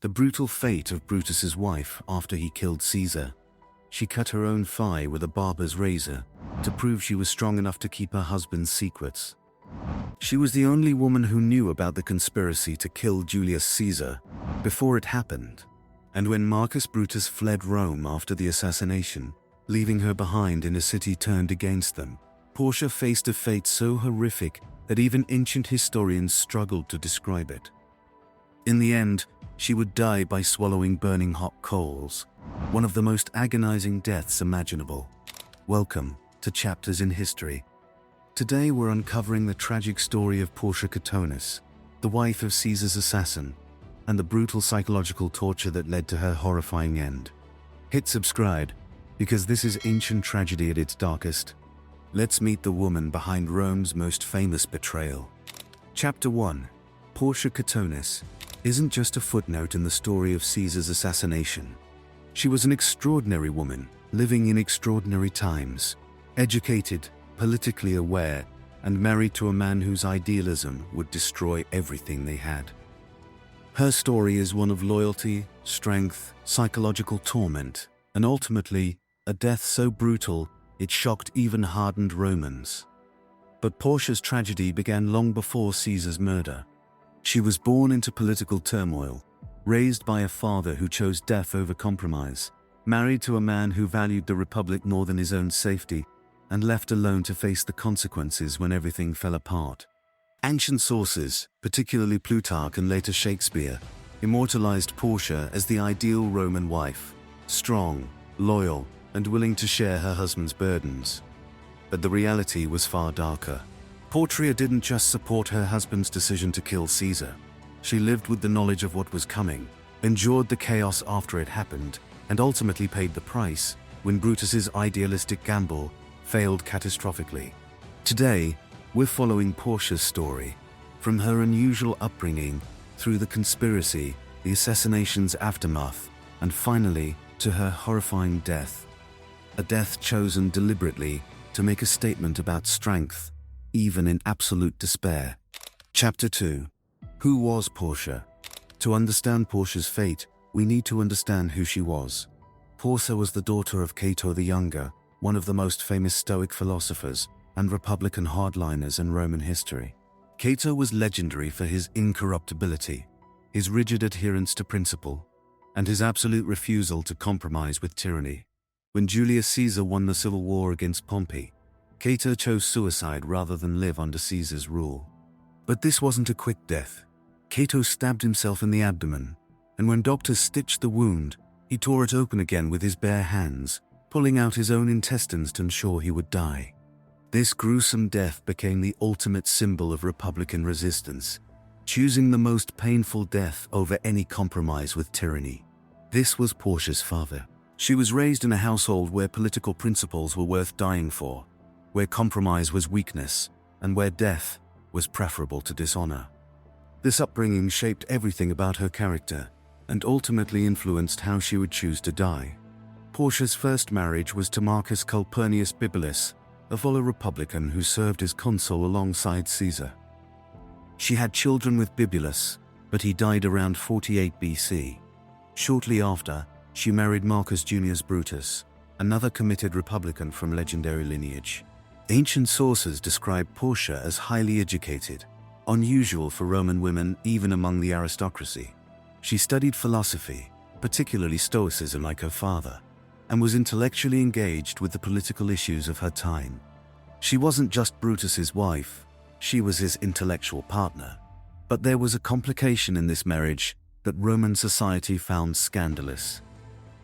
The brutal fate of Brutus's wife after he killed Caesar. She cut her own thigh with a barber's razor to prove she was strong enough to keep her husband's secrets. She was the only woman who knew about the conspiracy to kill Julius Caesar before it happened, and when Marcus Brutus fled Rome after the assassination, leaving her behind in a city turned against them, Portia faced a fate so horrific that even ancient historians struggled to describe it. In the end, she would die by swallowing burning hot coals, one of the most agonizing deaths imaginable. Welcome to Chapters in History. Today we're uncovering the tragic story of Porcia Catonis, the wife of Caesar's assassin, and the brutal psychological torture that led to her horrifying end. Hit subscribe, because this is ancient tragedy at its darkest. Let's meet the woman behind Rome's most famous betrayal. Chapter 1. Porcia Catonis isn't just a footnote in the story of Caesar's assassination. She was an extraordinary woman, living in extraordinary times, educated, politically aware, and married to a man whose idealism would destroy everything they had. Her story is one of loyalty, strength, psychological torment, and ultimately, a death so brutal it shocked even hardened Romans. But Portia's tragedy began long before Caesar's murder. She was born into political turmoil, raised by a father who chose death over compromise, married to a man who valued the republic more than his own safety, and left alone to face the consequences when everything fell apart. Ancient sources, particularly Plutarch and later Shakespeare, immortalized Portia as the ideal Roman wife, strong, loyal, and willing to share her husband's burdens. But the reality was far darker. Portia didn't just support her husband's decision to kill Caesar. She lived with the knowledge of what was coming, endured the chaos after it happened, and ultimately paid the price when Brutus's idealistic gamble failed catastrophically. Today, we're following Portia's story, from her unusual upbringing, through the conspiracy, the assassination's aftermath, and finally, to her horrifying death. A death chosen deliberately to make a statement about strength, even in absolute despair. Chapter 2. Who was Portia? To understand Portia's fate, we need to understand who she was. Portia was the daughter of Cato the Younger, one of the most famous stoic philosophers and republican hardliners in Roman history. Cato was legendary for his incorruptibility, his rigid adherence to principle, and his absolute refusal to compromise with tyranny. When Julius Caesar won the civil war against Pompey, Cato chose suicide rather than live under Caesar's rule. But this wasn't a quick death. Cato stabbed himself in the abdomen, and when doctors stitched the wound, he tore it open again with his bare hands, pulling out his own intestines to ensure he would die. This gruesome death became the ultimate symbol of republican resistance, choosing the most painful death over any compromise with tyranny. This was Portia's father. She was raised in a household where political principles were worth dying for, where compromise was weakness, and where death was preferable to dishonor. This upbringing shaped everything about her character, and ultimately influenced how she would choose to die. Portia's first marriage was to Marcus Calpurnius Bibulus, a fellow republican who served as consul alongside Caesar. She had children with Bibulus, but he died around 48 BC. Shortly after, she married Marcus Junius Brutus, another committed republican from legendary lineage. Ancient sources describe Portia as highly educated, unusual for Roman women even among the aristocracy. She studied philosophy, particularly Stoicism like her father, and was intellectually engaged with the political issues of her time. She wasn't just Brutus's wife, she was his intellectual partner. But there was a complication in this marriage that Roman society found scandalous.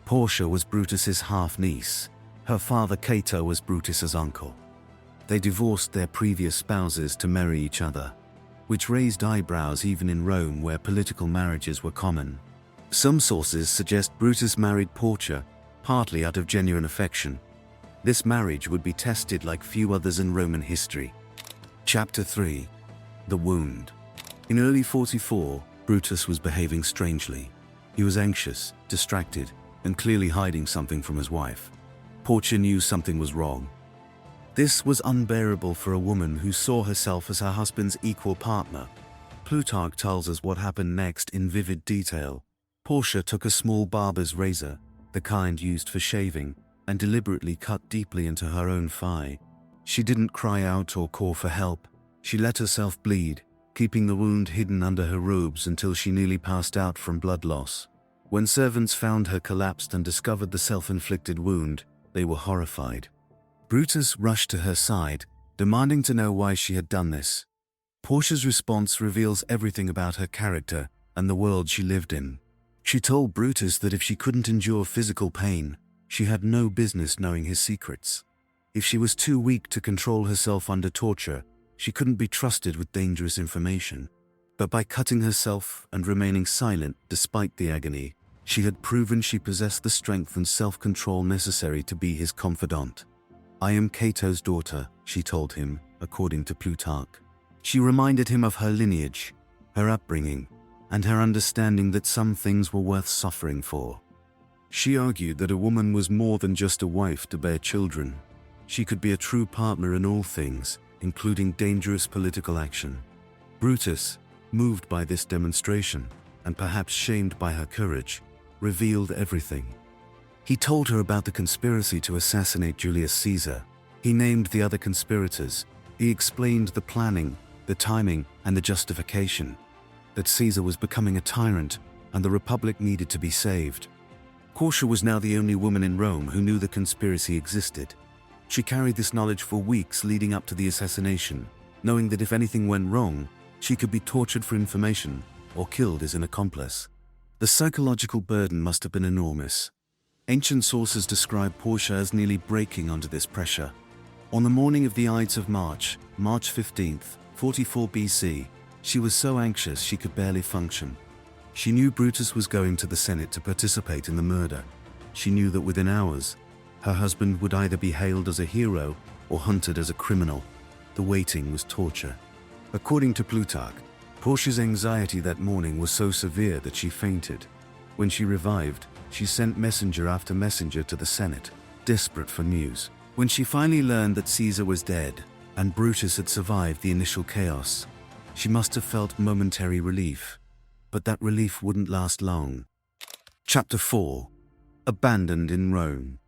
Portia was Brutus's half-niece. Her father Cato was Brutus's uncle. They divorced their previous spouses to marry each other, which raised eyebrows even in Rome where political marriages were common. Some sources suggest Brutus married Portia partly out of genuine affection. This marriage would be tested like few others in Roman history. Chapter 3. The Wound. In early 44, Brutus was behaving strangely. He was anxious, distracted, and clearly hiding something from his wife. Portia knew something was wrong. This was unbearable for a woman who saw herself as her husband's equal partner. Plutarch tells us what happened next in vivid detail. Portia took a small barber's razor, the kind used for shaving, and deliberately cut deeply into her own thigh. She didn't cry out or call for help. She let herself bleed, keeping the wound hidden under her robes until she nearly passed out from blood loss. When servants found her collapsed and discovered the self-inflicted wound, they were horrified. Brutus rushed to her side, demanding to know why she had done this. Portia's response reveals everything about her character and the world she lived in. She told Brutus that if she couldn't endure physical pain, she had no business knowing his secrets. If she was too weak to control herself under torture, she couldn't be trusted with dangerous information. But by cutting herself and remaining silent despite the agony, she had proven she possessed the strength and self-control necessary to be his confidant. "I am Cato's daughter," she told him, according to Plutarch. She reminded him of her lineage, her upbringing, and her understanding that some things were worth suffering for. She argued that a woman was more than just a wife to bear children. She could be a true partner in all things, including dangerous political action. Brutus, moved by this demonstration, and perhaps shamed by her courage, revealed everything. He told her about the conspiracy to assassinate Julius Caesar. He named the other conspirators. He explained the planning, the timing, and the justification. That Caesar was becoming a tyrant, and the Republic needed to be saved. Portia was now the only woman in Rome who knew the conspiracy existed. She carried this knowledge for weeks leading up to the assassination, knowing that if anything went wrong, she could be tortured for information or killed as an accomplice. The psychological burden must have been enormous. Ancient sources describe Portia as nearly breaking under this pressure. On the morning of the Ides of March, March 15th, 44 BC, she was so anxious she could barely function. She knew Brutus was going to the Senate to participate in the murder. She knew that within hours, her husband would either be hailed as a hero or hunted as a criminal. The waiting was torture. According to Plutarch, Portia's anxiety that morning was so severe that she fainted. When she revived, she sent messenger after messenger to the Senate, desperate for news. When she finally learned that Caesar was dead and Brutus had survived the initial chaos, she must have felt momentary relief. But that relief wouldn't last long. Chapter 4. Abandoned in Rome.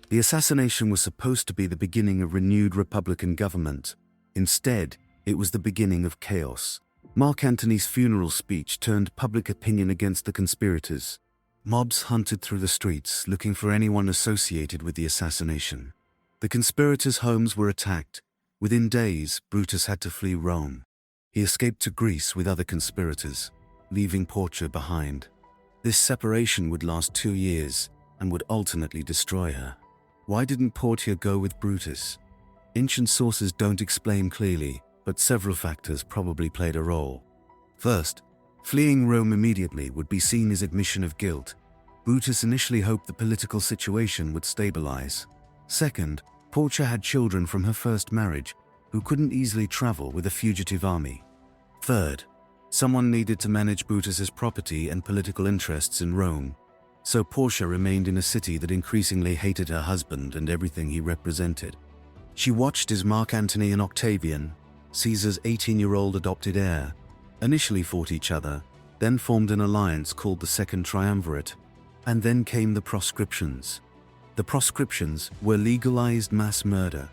The assassination was supposed to be the beginning of renewed republican government. Instead, it was the beginning of chaos. Mark Antony's funeral speech turned public opinion against the conspirators. Mobs hunted through the streets looking for anyone associated with the assassination. The conspirators' homes were attacked. Within days, Brutus had to flee Rome. He escaped to Greece with other conspirators, leaving Portia behind. This separation would last 2 years and would ultimately destroy her. Why didn't Portia go with Brutus? Ancient sources don't explain clearly, but several factors probably played a role. First, fleeing Rome immediately would be seen as admission of guilt. Brutus initially hoped the political situation would stabilize. Second, Portia had children from her first marriage who couldn't easily travel with a fugitive army. Third, someone needed to manage Brutus's property and political interests in Rome, so Portia remained in a city that increasingly hated her husband and everything he represented. She watched as Mark Antony and Octavian, Caesar's 18-year-old adopted heir, initially fought each other, then formed an alliance called the Second Triumvirate, and then came the proscriptions. The proscriptions were legalized mass murder.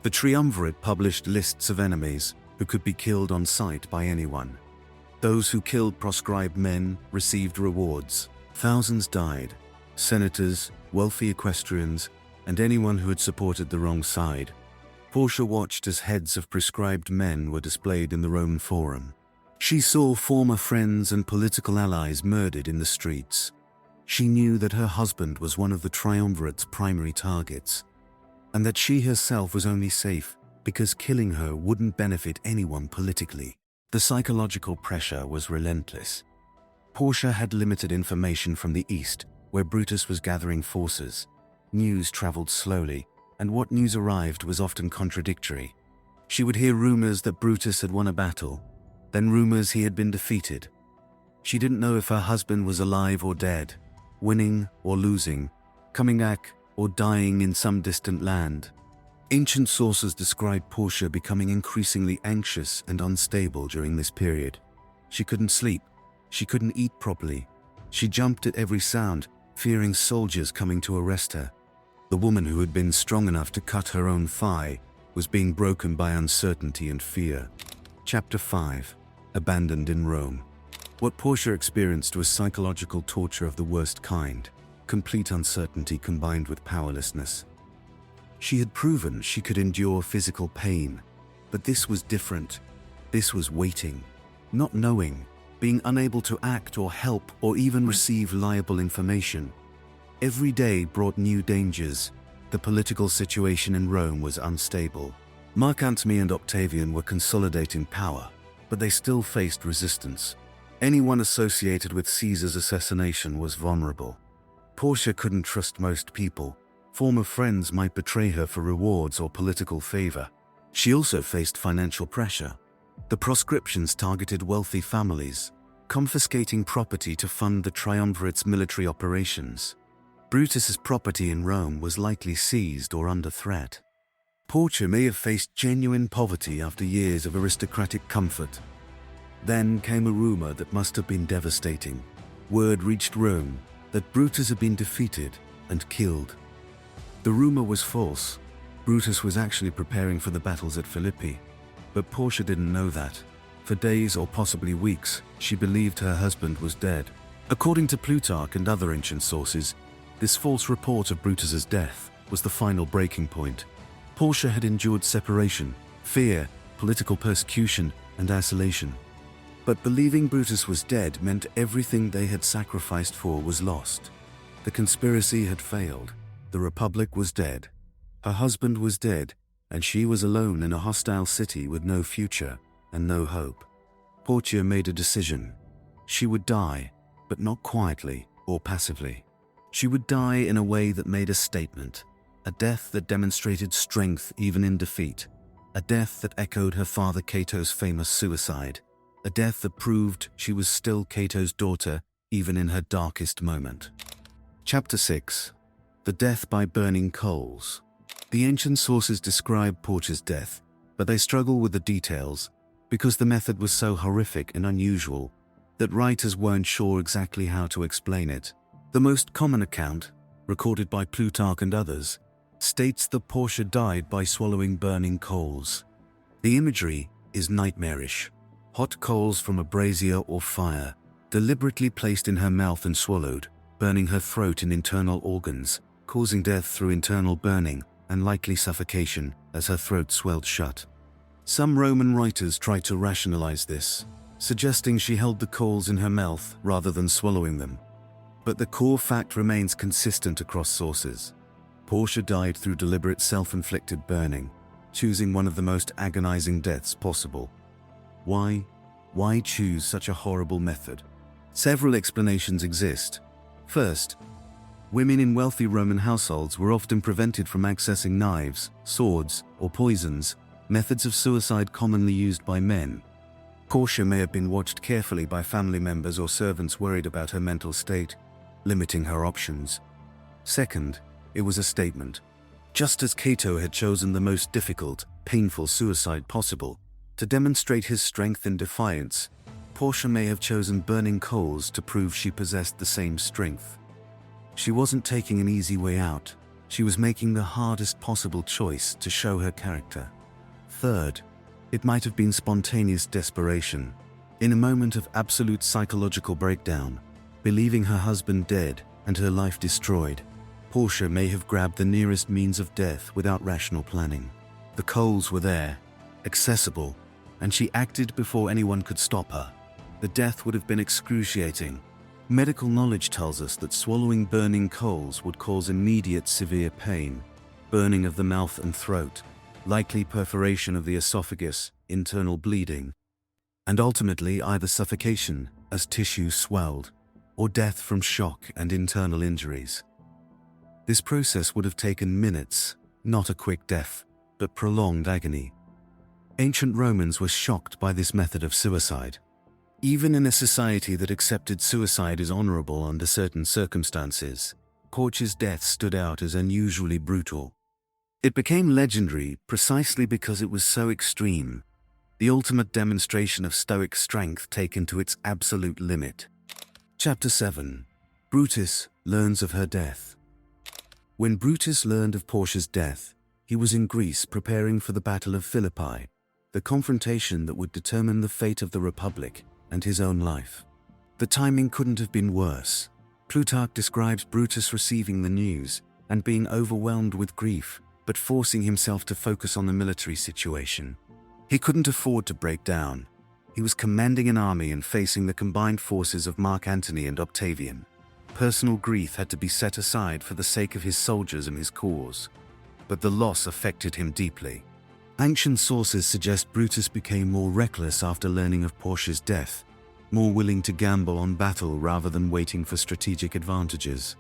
The Triumvirate published lists of enemies who could be killed on sight by anyone. Those who killed proscribed men received rewards. Thousands died. Senators, wealthy equestrians, and anyone who had supported the wrong side. Portia watched as heads of proscribed men were displayed in the Roman Forum. She saw former friends and political allies murdered in the streets. She knew that her husband was one of the Triumvirate's primary targets, and that she herself was only safe because killing her wouldn't benefit anyone politically. The psychological pressure was relentless. Portia had limited information from the east, where Brutus was gathering forces. News traveled slowly, and what news arrived was often contradictory. She would hear rumors that Brutus had won a battle, then rumors he had been defeated. She didn't know if her husband was alive or dead, winning or losing, coming back or dying in some distant land. Ancient sources describe Portia becoming increasingly anxious and unstable during this period. She couldn't sleep. She couldn't eat properly. She jumped at every sound, fearing soldiers coming to arrest her. The woman who had been strong enough to cut her own thigh was being broken by uncertainty and fear. Chapter 5. Abandoned in Rome. What Portia experienced was psychological torture of the worst kind, complete uncertainty combined with powerlessness. She had proven she could endure physical pain, but this was different. This was waiting, not knowing, being unable to act or help or even receive reliable information. Every day brought new dangers. The political situation in Rome was unstable. Mark Antony and Octavian were consolidating power, but they still faced resistance. Anyone associated with Caesar's assassination was vulnerable. Portia couldn't trust most people. Former friends might betray her for rewards or political favor. She also faced financial pressure. The proscriptions targeted wealthy families, confiscating property to fund the triumvirate's military operations. Brutus's property in Rome was likely seized or under threat. Portia may have faced genuine poverty after years of aristocratic comfort. Then came a rumor that must have been devastating. Word reached Rome that Brutus had been defeated and killed. The rumor was false. Brutus was actually preparing for the battles at Philippi. But Portia didn't know that. For days or possibly weeks, she believed her husband was dead. According to Plutarch and other ancient sources, this false report of Brutus's death was the final breaking point. Portia had endured separation, fear, political persecution, and isolation. But believing Brutus was dead meant everything they had sacrificed for was lost. The conspiracy had failed. The Republic was dead. Her husband was dead, and she was alone in a hostile city with no future and no hope. Portia made a decision. She would die, but not quietly or passively. She would die in a way that made a statement, a death that demonstrated strength even in defeat, a death that echoed her father Cato's famous suicide, a death that proved she was still Cato's daughter even in her darkest moment. Chapter 6. The death by burning coals. The ancient sources describe Portia's death, but they struggle with the details because the method was so horrific and unusual that writers weren't sure exactly how to explain it. The most common account, recorded by Plutarch and others, states that Portia died by swallowing burning coals. The imagery is nightmarish. Hot coals from a brazier or fire, deliberately placed in her mouth and swallowed, burning her throat and internal organs, causing death through internal burning and likely suffocation as her throat swelled shut. Some Roman writers tried to rationalize this, suggesting she held the coals in her mouth rather than swallowing them. But the core fact remains consistent across sources. Portia died through deliberate self-inflicted burning, choosing one of the most agonizing deaths possible. Why? Why choose such a horrible method? Several explanations exist. First, women in wealthy Roman households were often prevented from accessing knives, swords, or poisons, methods of suicide commonly used by men. Portia may have been watched carefully by family members or servants worried about her mental state, limiting her options. Second, it was a statement. Just as Cato had chosen the most difficult, painful suicide possible to demonstrate his strength and defiance, Portia may have chosen burning coals to prove she possessed the same strength. She wasn't taking an easy way out. She was making the hardest possible choice to show her character. Third, it might have been spontaneous desperation. In a moment of absolute psychological breakdown, believing her husband dead and her life destroyed, Portia may have grabbed the nearest means of death without rational planning. The coals were there, accessible, and she acted before anyone could stop her. The death would have been excruciating. Medical knowledge tells us that swallowing burning coals would cause immediate severe pain, burning of the mouth and throat, likely perforation of the esophagus, internal bleeding, and ultimately either suffocation as tissue swelled, or death from shock and internal injuries. This process would have taken minutes, not a quick death, but prolonged agony. Ancient Romans were shocked by this method of suicide. Even in a society that accepted suicide as honorable under certain circumstances, Portia's death stood out as unusually brutal. It became legendary precisely because it was so extreme, the ultimate demonstration of stoic strength taken to its absolute limit. Chapter 7. Brutus learns of her death. When Brutus learned of Portia's death, he was in Greece preparing for the Battle of Philippi, the confrontation that would determine the fate of the Republic and his own life. The timing couldn't have been worse. Plutarch describes Brutus receiving the news and being overwhelmed with grief, but forcing himself to focus on the military situation. He couldn't afford to break down. He was commanding an army and facing the combined forces of Mark Antony and Octavian. Personal grief had to be set aside for the sake of his soldiers and his cause. But the loss affected him deeply. Ancient sources suggest Brutus became more reckless after learning of Portia's death, more willing to gamble on battle rather than waiting for strategic advantages.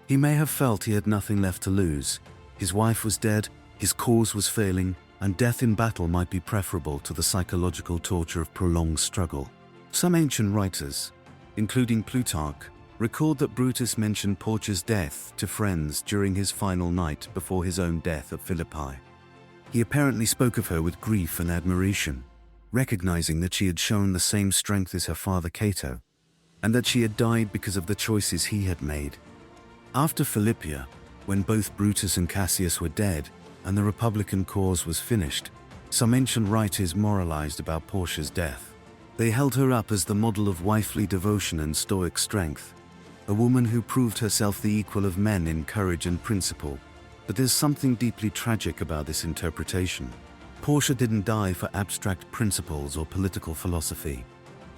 He may have felt he had nothing left to lose. His wife was dead, his cause was failing, and death in battle might be preferable to the psychological torture of prolonged struggle. Some ancient writers, including Plutarch, record that Brutus mentioned Portia's death to friends during his final night before his own death at Philippi. He apparently spoke of her with grief and admiration, recognizing that she had shown the same strength as her father Cato, and that she had died because of the choices he had made. After Philippi, when both Brutus and Cassius were dead and the Republican cause was finished, some ancient writers moralized about Portia's death. They held her up as the model of wifely devotion and stoic strength, a woman who proved herself the equal of men in courage and principle. But there's something deeply tragic about this interpretation. Portia didn't die for abstract principles or political philosophy.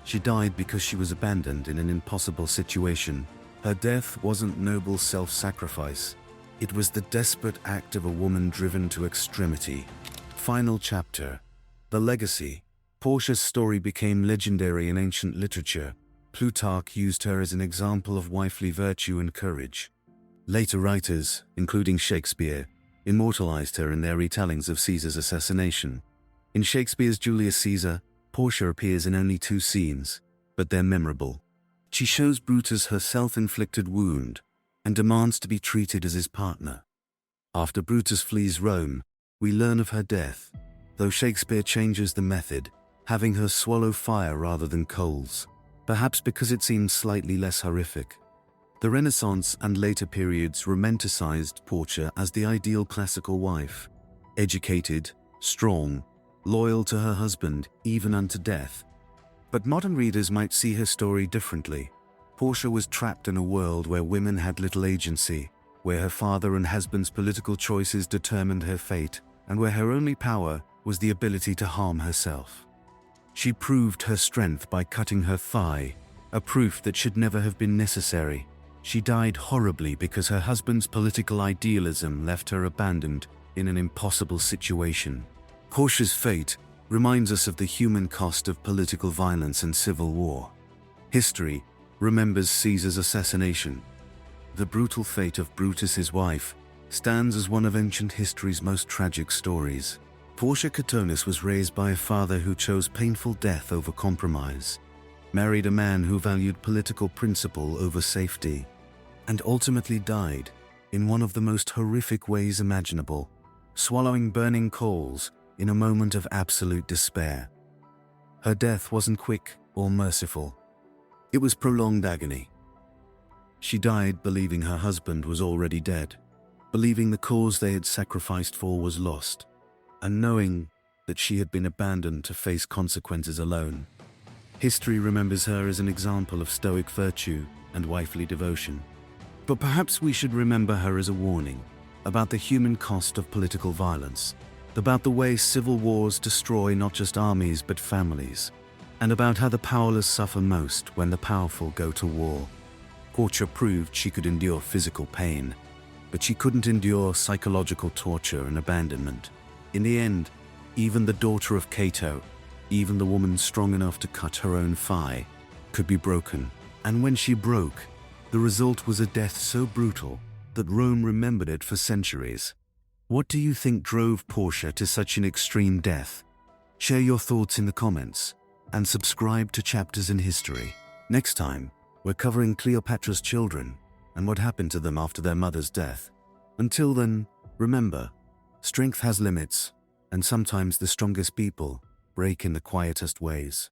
She died because she was abandoned in an impossible situation. Her death wasn't noble self-sacrifice. It was the desperate act of a woman driven to extremity. Final chapter. The legacy. Portia's story became legendary in ancient literature. Plutarch used her as an example of wifely virtue and courage. Later writers, including Shakespeare, immortalized her in their retellings of Caesar's assassination. In Shakespeare's Julius Caesar, Portia appears in only 2 scenes, but they're memorable. She shows Brutus her self-inflicted wound and demands to be treated as his partner. After Brutus flees Rome, we learn of her death, though Shakespeare changes the method, having her swallow fire rather than coals, perhaps because it seems slightly less horrific. The Renaissance and later periods romanticized Portia as the ideal classical wife, educated, strong, loyal to her husband even unto death. But modern readers might see her story differently. Portia was trapped in a world where women had little agency, where her father and husband's political choices determined her fate, and where her only power was the ability to harm herself. She proved her strength by cutting her thigh, a proof that should never have been necessary. She died horribly because her husband's political idealism left her abandoned in an impossible situation. Portia's fate reminds us of the human cost of political violence and civil war. History remembers Caesar's assassination. The brutal fate of Brutus's wife stands as one of ancient history's most tragic stories. Porcia Catonis was raised by a father who chose painful death over compromise, married a man who valued political principle over safety, and ultimately died in one of the most horrific ways imaginable, swallowing burning coals in a moment of absolute despair. Her death wasn't quick or merciful. It was prolonged agony. She died believing her husband was already dead, believing the cause they had sacrificed for was lost, and knowing that she had been abandoned to face consequences alone. History remembers her as an example of stoic virtue and wifely devotion. But perhaps we should remember her as a warning about the human cost of political violence, about the way civil wars destroy not just armies but families, and about how the powerless suffer most when the powerful go to war. Portia proved she could endure physical pain, but she couldn't endure psychological torture and abandonment. In the end, even the daughter of Cato, even the woman strong enough to cut her own thigh, could be broken. And when she broke, the result was a death so brutal that Rome remembered it for centuries. What do you think drove Portia to such an extreme death? Share your thoughts in the comments, and subscribe to Chapters in History. Next time, we're covering Cleopatra's children and what happened to them after their mother's death. Until then, remember, strength has limits, and sometimes the strongest people break in the quietest ways.